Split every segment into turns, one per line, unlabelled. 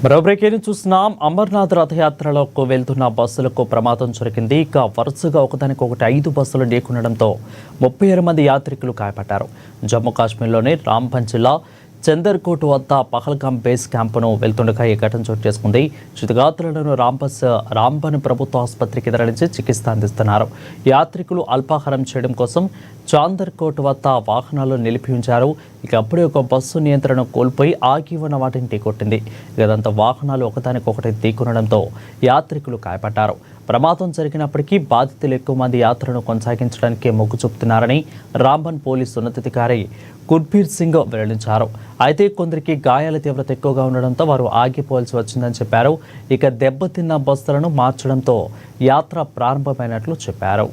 మరో బ్రేకేని చూస్తున్నాం. అమర్నాథ్ రథయాత్రలకు వెళ్తున్న బస్సులకు ప్రమాదం జరిగింది. ఇక వరుసగా ఒకదానికొకటి 5 బస్సులు ఢీకొనడంతో 36 మంది యాత్రికులు గాయపడ్డారు. జమ్మూ కాశ్మీర్లోని రాంబన్ జిల్లా చందర్కోట్ వద్ద పహల్గాం బేస్ క్యాంపును వెళ్తుండగా ఈ ఘటన చోటు చేసుకుంది. క్షతగాత్రులను రాంబన్ ప్రభుత్వ ఆసుపత్రికి తరలించి చికిత్స అందిస్తున్నారు. యాత్రికులు అల్పాహారం చేయడం కోసం చాందర్కోట్ వద్ద వాహనాలు నిలిపి ఉంచారు. ఇక అప్పుడే ఒక బస్సు నియంత్రణ కోల్పోయి ఆగి ఉన్న వాటిని ఢీకొట్టింది. ఇదంతా వాహనాలు ఒకదానికొకటి ఢీకొనడంతో యాత్రికులు గాయపడ్డారు. ప్రమాదం జరిగినప్పటికీ బాధితులు ఎక్కువ మంది యాత్రను కొనసాగించడానికి మొగ్గు చూపుతున్నారని రాంబన్ పోలీసు ఉన్నతాధికారి కుర్బీర్ సింగ్ వెల్లడించారు. అయితే కొందరికి గాయాల తీవ్రత ఎక్కువగా ఉండడంతో వారు ఆగిపోవాల్సి వచ్చిందని చెప్పారు. ఇక దెబ్బతిన్న బస్సులను మార్చడంతో యాత్ర ప్రారంభమైనట్లు చెప్పారు.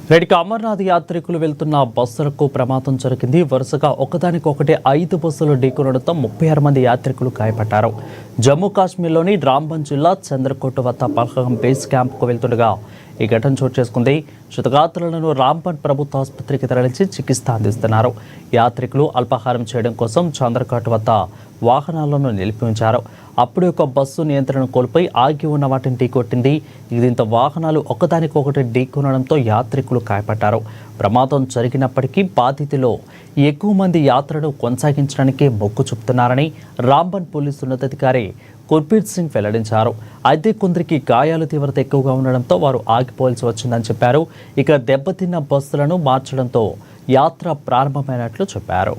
నేటికి అమర్నాథ్ యాత్రికులు వెళ్తున్న బస్సులకు ప్రమాదం జరిగింది. వరుసగా ఒకదానికొకటి 5 బస్సులు ఢీకొనడంతో 36 మంది యాత్రికులు గాయపడ్డారు. జమ్మూ కాశ్మీర్లోని రాంబన్ జిల్లా చంద్రకోట్ వద్ద పహల్గాం బేస్ క్యాంపుకు వెళ్తుండగా ఈ ఘటన చోటు చేసుకుంది. క్షతగాత్రులను రాంబన్ ప్రభుత్వ ఆసుపత్రికి తరలించి చికిత్స అందిస్తున్నారు. యాత్రికులు అల్పాహారం చేయడం కోసం చంద్రకోట్ వద్ద వాహనాలను నిలిపి ఉంచారు. అప్పుడే ఒక బస్సు నియంత్రణ కోల్పోయి ఆగి ఉన్న వాటిని ఢీకొట్టింది. దీంతో వాహనాలు ఒకదానికొకటి ఢీకొనడంతో యాత్రికులు గాయపడ్డారు. ప్రమాదం జరిగినప్పటికీ బాధితులు ఎక్కువ మంది యాత్రను కొనసాగించడానికి మొగ్గు చూపుతున్నారని రాంబన్ పోలీసు ఉన్నతాధికారి కుర్బీర్ సింగ్ వెల్లడించారు. అయితే కొందరికి గాయాల తీవ్రత ఎక్కువగా ఉండడంతో వారు ఆగిపోవాల్సి వచ్చిందని చెప్పారు. ఇక దెబ్బతిన్న బస్సులను మార్చడంతో యాత్ర ప్రారంభమైనట్లు చెప్పారు.